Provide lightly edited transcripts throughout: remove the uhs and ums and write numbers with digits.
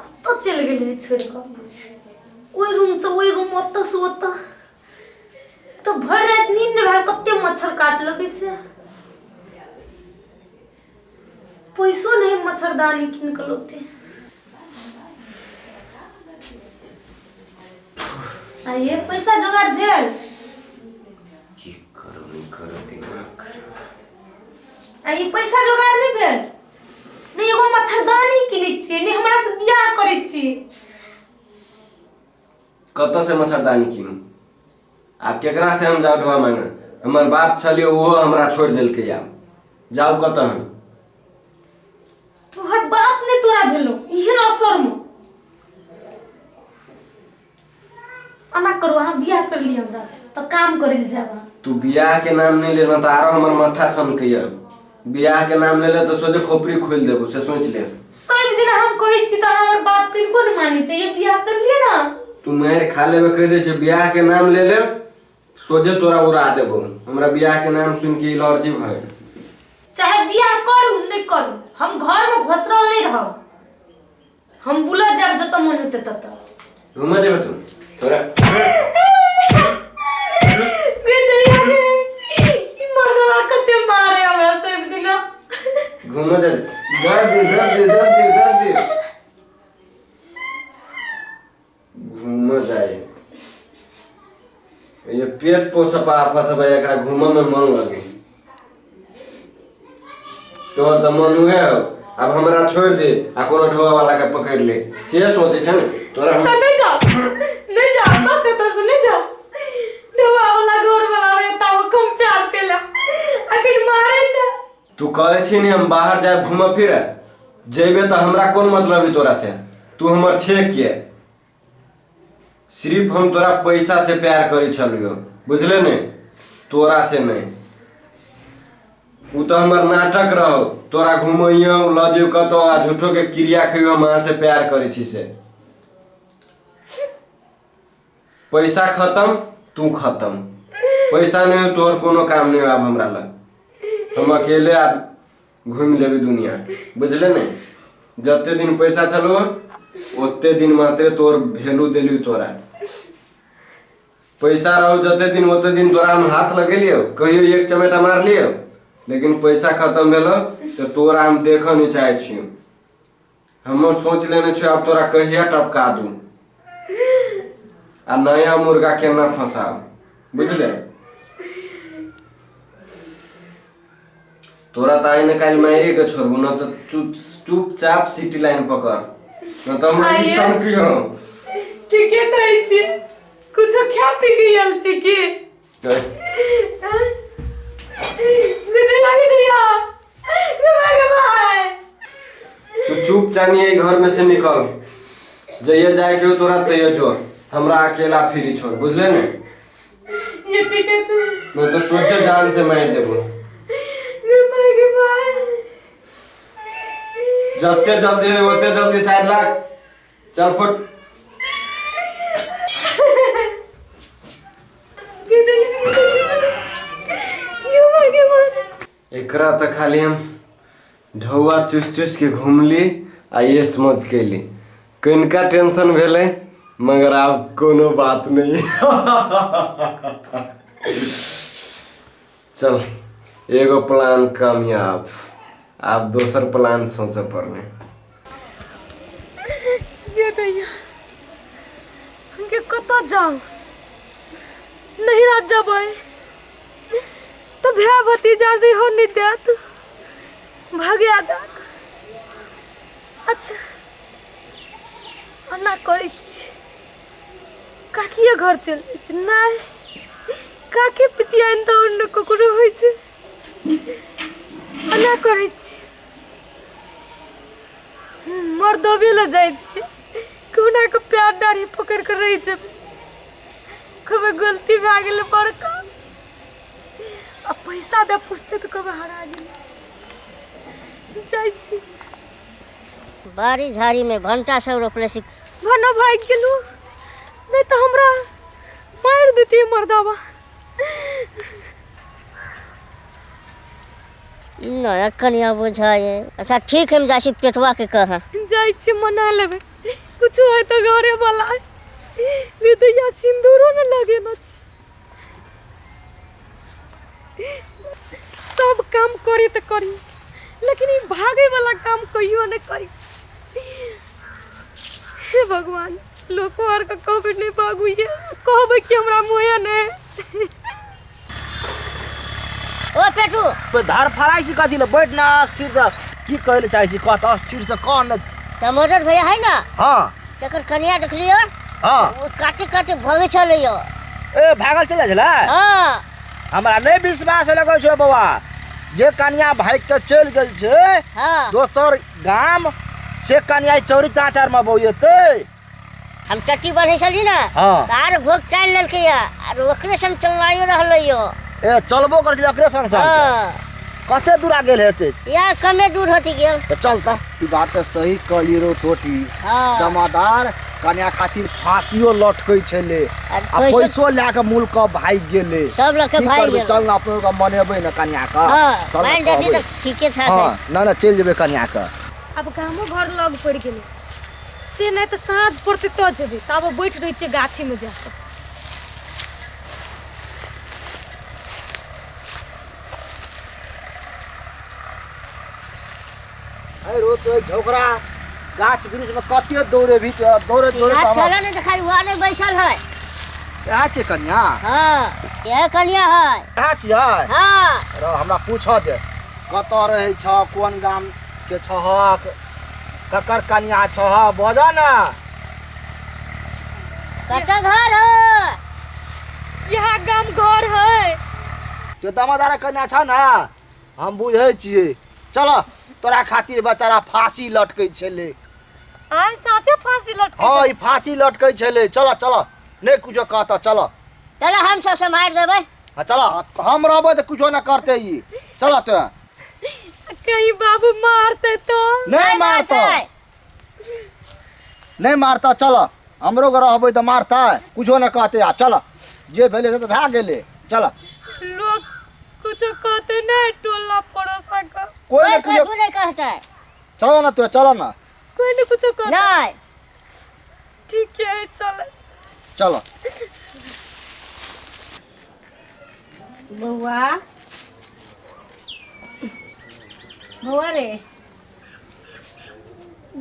कत चल गए छोड़ कर रूम से वही रूम ओत से ओत तो भर रात नींद न भाई कते मच्छर काटल कैसे पैसो नहीं मच्छरदानी किन के लोते ये पैसा जोगाड़ भेल की करो नहीं करो दिमाग ये पैसा जोगाड़ नहीं भेल नहीं एगो मच्छरदानी किनै छी नहीं हमरा से बियाह करै छी कत से मच्छरदानी किनू आप केकरा से हम जाओ ढोआ मांगे हमर बाप छलिए ओहो हमरा छोड़ देलकै आब जाओ कत हम तोहर बाप ने तोरा भेलो इहन असर में अना करो हम बियाह कर लिया हमरा से तो काम करे जाबा तू बियाह के नाम नहीं लेना तो आरो हमर माथा सनकैया बियाह के नाम ले ले तो सोचे खोपड़ी खोल देबो से सोच ले सब दिन हम कहै छी त हमर बात किनको न मानै छै ये बियाह कर लिए ना तू मार खा लेबे कह दे छै बियाह के नाम ले ले सोचे तोरा उड़ा देबो हमरा बियाह के नाम सुन के एलर्जी भए चाहे बियाह करू नहीं करू हम घर में घोसरल नहीं रहब हम बुला जाब जत मन होते तत घुम जेबे तू तोरा मारे हमरा सब दिना घुम जा दर्द घुम जाए ये पेट पोसपा आफत है एकरा घुम में मन लगे तोहर त मन हुए अब हमरा छोड़ दे आ कोनो ढोआ वाला के पकड़ ले से सोचे छ न तोरा हम नहीं जा बाप कत से नहीं जा ढोआ वाला घर वाला रे ताव कम प्यार केला आखिर मारे जा तू कहे छी ने हम बाहर जाए घूम फिर जेबे त हमरा कोन मतलब है तोरा से तू हमर छे के सिर्फ हम तोरा पैसा से प्यार करी छलियो बुझले ने तोरा से नहीं उ तो हमर नाटक रहो तोरा घुमइयो लजियो कतो आ झूठो के क्रिया खइयो मां से प्यार करी छी से पैसा खत्म तू खत्म पैसा नहीं तोर कोनो काम नहीं आब हमरा लग हम अकेले आप घूम लेबे दुनिया बुझले ने जते दिन पैसा चलो ओते दिन मात्र तोर वैल्यू देलू तोरा पैसा रहो जते दिन ओते दिन तोरा हम हाथ लगेलियो कहियो एक चमेटा मार लियो लेकिन पैसा खत्म भेलो तो तोरा हम देख नहीं चाहे छियो हम सोच लेने छियो अब तोरा कहिया टपका दू आ नया मुर्गा केना फंसाओ बुझले तोरा ताई ने काल मारे के छोड़बू न तो चुपचाप सिटी लाइन पकड़ न तो हम ई सम की हो ठीक है कहै छी कुछ खा पी के आयल छी की दीदी लागी दिया लगे भाई तू चुप जानिए घर में से निकल जइए जाए के तोरा तइयो जो हमरा अकेला फ्री छोड़ बुझले ने ये ठीक है मैं तो सोचे जान से मार देबो जते जल्दी होते जल्दी साइड लाग चल फुट एकरा त खाली हम ढौआ चुस चुस के घूमली आ ये समझ के ली कनिका टेंशन भेले मगर अब कोनो बात नहीं चल एगो प्लान कामयाब आप दोसर प्लान सोचे पड़ने ये दैया हमके कत जाओ नहीं रात जबै तो भैया भतीजा रही हो नहीं देत भाग्या देत अच्छा अन्ना करै छी काकिए घर चल जाइ छी नहीं काके पितियान तो उन ककरो होइ छै अन्ना करै छी मर्दबे ल जाइ छी कोना के प्यार डाढ़ी पकड़ के रही जब कबे गलती भए गेल बड़का आ पैसा दे पूछते तो कबे हरा गेल जाइ छी बारी झाड़ी में भंटा सब रोपले सी भनो भाई गेलू नहीं तो हमरा मार देती मर्दावा नया कनिया बुझाए अच्छा ठीक है हम जासी पेटवा के कहा जाइ छी मना लेबे कुछ है तो घरे वाला नहीं तो यहाँ सिंदूरो न लगे न सब काम करी तो करी लेकिन ये भागे वाला काम कहियो न करी। हे भगवान लोको और का कहबे नहीं भागुइए कहबे कि हमरा मोया ने ओ पेटू पे धार फराई छी कथि ले बैठ ना स्थिर त की कहले चाहे छी कत अस्थिर से कौन टमाटर भैया है ना हां तकर कनिया देखलियो हां वो काटे काटे भागे चलैयो ए भागल चले छला हां हमरा नहीं विश्वास लगै छै बाबा जे कनिया भाग के चल गेल छै हां दोसर गाम से कनिया चौरी चाचार में बोयते हम टट्टी बने चली ना हां तार भोग टाइल ललके या और ओकरे संग चलनाइयो रहलैयो ए चलबो कर ओकरे संग संग हां कते दूरा गेल हेते या कमे दूर हटी गेल तो चल त ई बात त सही कहली रो छोटी हां दमादार कन्या खातिर फांसियो लटकै छले आ पैसो लाके मुल्क भाग गेले सब लके भाग गेल चल ना अपन का मनेबै न कन्या का हां मान जाती त ठीके था हां ना ना चल जेबे कन्या का अब गामो घर लग पड़ गेले से नहीं तो साँझ पड़ते तो जेबे तब बैठ रही छे गाछी में जाकर। अरे रो तो झोकरा गाछ वृक्ष में कते दौड़े भी दौड़े दौड़े हां चला ने देखाई हुआ ने बैसल है कहा छे कन्या हां ये कन्या है कहा छियै हां रो हमरा पूछो दे कत रहै छ कोन गाम के छहक ककर कन्या छह बजा ना कटा घर है यहाँ गाम घर है तो दमादार कन्या छ ना हम बुझै छियै चल तोरा खातिर बेचारा फांसी लटकै छले आय साचे फांसी लटके हां ई फांसी लटकै छले चल चल नहीं कुछो कहता चल चलो हम सब से मार देबै हां चल हम रहबै त कुछो न करते ई चल तो कहीं बाबू मारते तो नहीं मारता नहीं मारता चल हमरो घर रहबै त मारता कुछो न कहते आप चल जे भेले से त भा गेले चल लोग कुछ कहते नहीं टोला पड़ोसा का कोई न कुछ कुछो नहीं कहता है चल ना तो चल ना कोई नहीं कुछ कहता नहीं ठीक है चल चल बउआ बउआ रे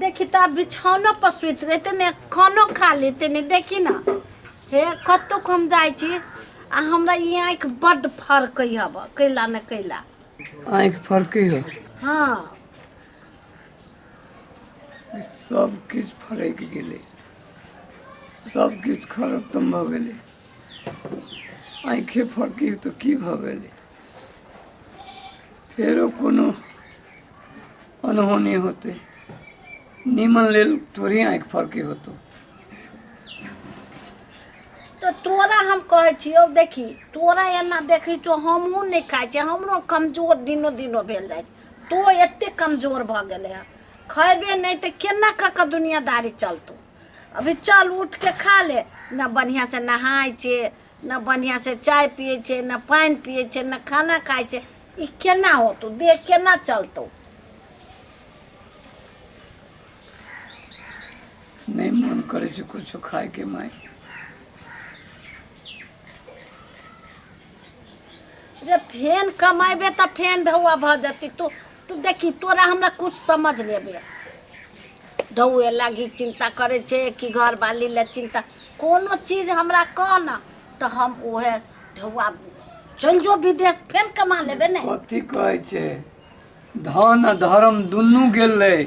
देखी तो आप बिछौनो पर सुत रहते ने खानो खा लेते ने देखी ना हे कतो हम जाय छी आ हमरा ई आँख बड्ड फर्क हब कैला न कैला आँखि फर्के हो हाँ सब किछु फरकि गेलै सब किछु खत्म भऽ गेलै आँखे फरकी तऽ की भऽ गेलै फेरो कोनो अनहोनी होतै निमन लेल थोड़ी आँखि फरके होतौ तो तोरा हम कहे छियो देखी तोरा एना देखी तो हमहूँ नहीं खाइ छी हमरो कमजोर दिनो दिनो भेल जाइ तो एते कमजोर भऽ गेलै है खैबे नहीं तो केना कऽ दुनियादारी चलतौ अभी चल उठ के खा ले न बढ़िया से नहाय छे न बढ़िया से चाय पिए छे न पानी पिए छे न खाना खाय छे ई केना होतौ देह केना चलतौ नहीं मन करे छै कुछो खायके माय रे फेन कमाइबे तो फेन ढौआ भऽ जती तू देखी तोरा हमरा कुछ समझ लेबे ढौए लागी चिंता करे छे कि घर वाली ले चिंता कोनो चीज हमरा कह ना तो हम ओहे ढौआ चल जो विदेश फेन कमा लेबे ने कथी कहै छै धन आ धर्म दुनू गेलै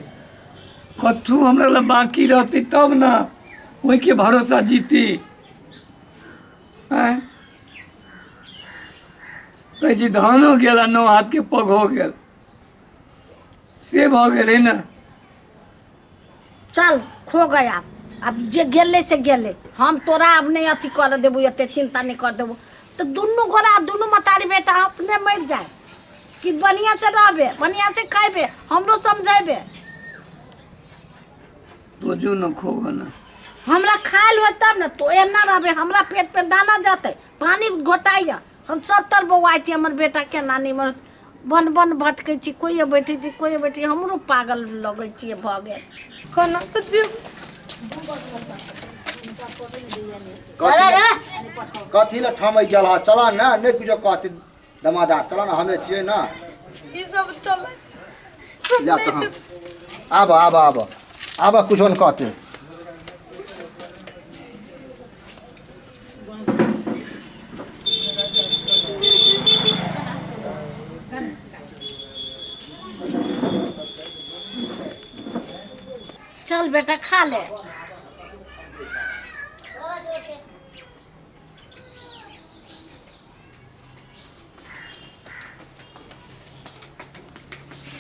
कथू हमरा लए बाकी रहतै तब ना ओहिके भरोसा जीती आँय कहै छी धानो गेल आ नौ हाथके पग हो गेल से भऽ गेलै ने चल खो गया अब जे गेले से गेले हम तोरा अब नहीं अथी कर देबू एते चिंता नहीं कर देबू तो दुनू गोरा दुनू मतारी बेटा अपने मर जाए कि बढ़िया से रहबे बढ़िया से खाइबे हमरो समझाइबे तो जो न खोग ना हमरा खाइल हो तब न तो एना रहबे हमरा पेट पे दाना जाते पानी घोटाइया हम 70 बौआ छी हमर बेटा के नानी मर बन बन भटकै छी कोई बैठी थी कोई बैठी हमरो पागल लगै छी भ गेल खाना तो जे चला रे कथी ले ठमै गेल ह चल ना नहीं कुछ कहते दमादार चल ना हमें छिए ना ई सब चल जा तो हम आब कुछ न कहते चल बेटा खा ले।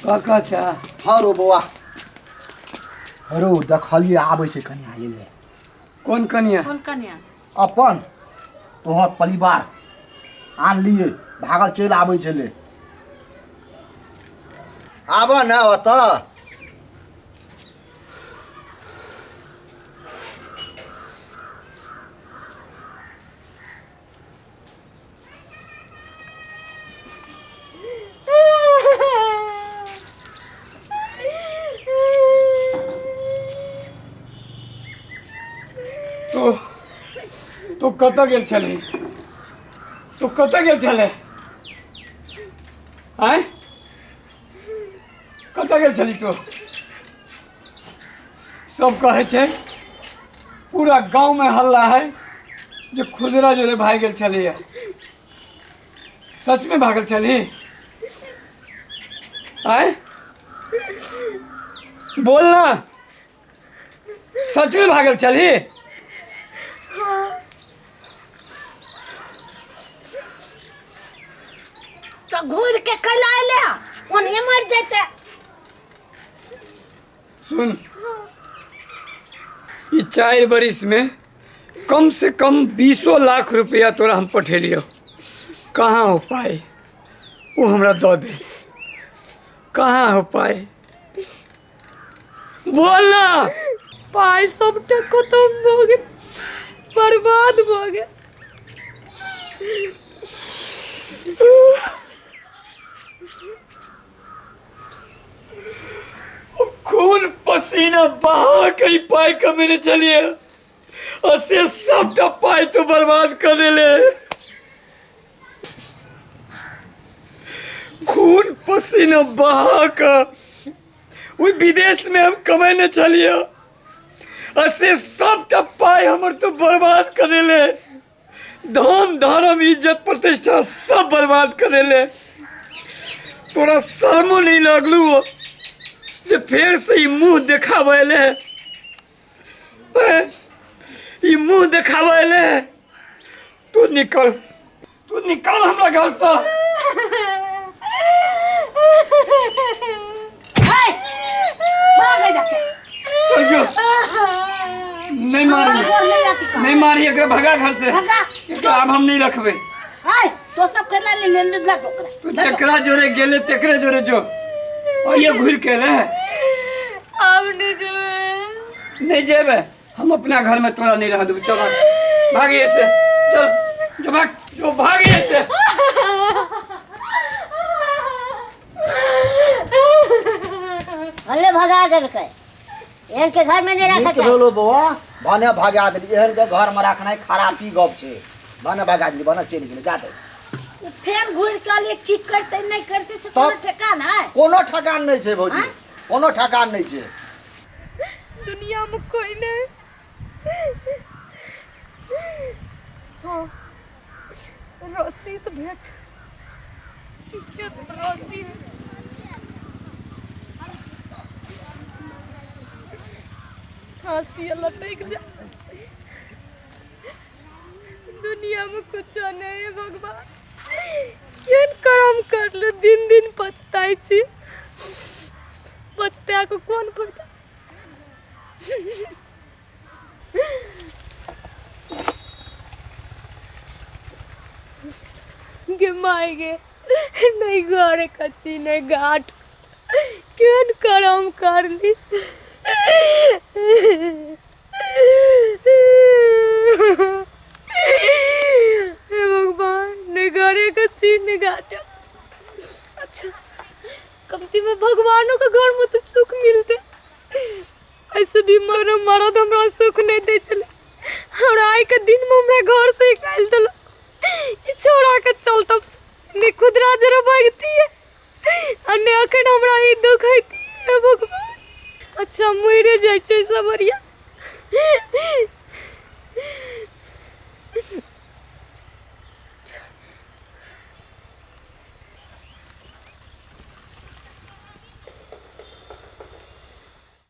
काका छा हाँ रो बौआ रो देखलिए आबै छै कन्या ले कौन कनिया कौन कन्या? अपन तोहर परिवार आन लिए भागल चलि आबै छलै आब न ओतऽ तो कतऽ गेल छली तो कतऽ गेल छले आय कतऽ गेल छली तो सब कहे छै पूरा गांव में हल्ला है जे खुदरा जोरे भाग गेल छली सच में भागल छली आय बोल ना सच में भागल छली तो घूर के कल आइले ओने मर जाते। सुन ये 4 बरिस में कम से कम 20 लाख रुपया तोरा हम पठेलियो कहाँ हो पाए वो हमरा दो दे कहाँ हो पाए बोल ना पाई सबटा खत्म भ गेल बर्बाद भ गेल खून पसीना बहा के पाई कमेने चलिए और से सबटा पाई तो बर्बाद कर देले खून पसीना बहा के वो विदेश में हम कमाने चलिए और से सबटा पाई हमर तो बर्बाद कर देले धन धर्म इज्जत प्रतिष्ठा सब बर्बाद कर देले तोरा शर्मो नहीं लगलू जे फिर से ई मुंह देखावले ई मुंह देखावले तू निकल हमरा घर से भाग जा चल जो नहीं मारी एकरा भगा घर से भगा। एकरा अब हम नहीं रखबे हाय तो सब करला ले ला टोकरा तू जकरा जोरे गेले तेकरे जोरे जो और ये घुर के ले अब नहीं जेबे नहीं जेबे हम अपना घर में तोरा नहीं रह देबे चल भागिए से चल जो भागिए से हल्ले भगा देलकै एहन के घर में नहीं रखा नीक भेलो बौआ भने भागा देली एहन के घर में रखनाइ खराबी गप छै भने भागा देली भने चलि गेलै जा दे फेर घुर के लिए चीक करते नहीं करते से कोनो ठेकान है कोनो ठकान नहीं छै भौजी कोनो ठकान नहीं छै दुनिया में कोई नहीं हाँ रसीद भेट टिकट रसीद फांसी लटक जा दुनिया में कुछ नहीं है भगवान केन करम कर ले दिन दिन पछताई छी पछता को कौन पड़ता गे माय गे नहीं घर कच्ची नहीं घाट केन करम कर ली हे भगवान नहीं घरे कच्ची नहीं घाट अच्छा कमती में भगवानों का घर में तो सुख मिलते ऐसे भी मरद हमरा सुख नहीं दे चले और आए के दिन हमरा घर से निकाल दिलो, ये छोड़ा के चलतब ने खुदरा जरा भागती है अन्य अखन हमरा ही दुख होती है भगवान। अच्छा मरे जाय छै सबरिया।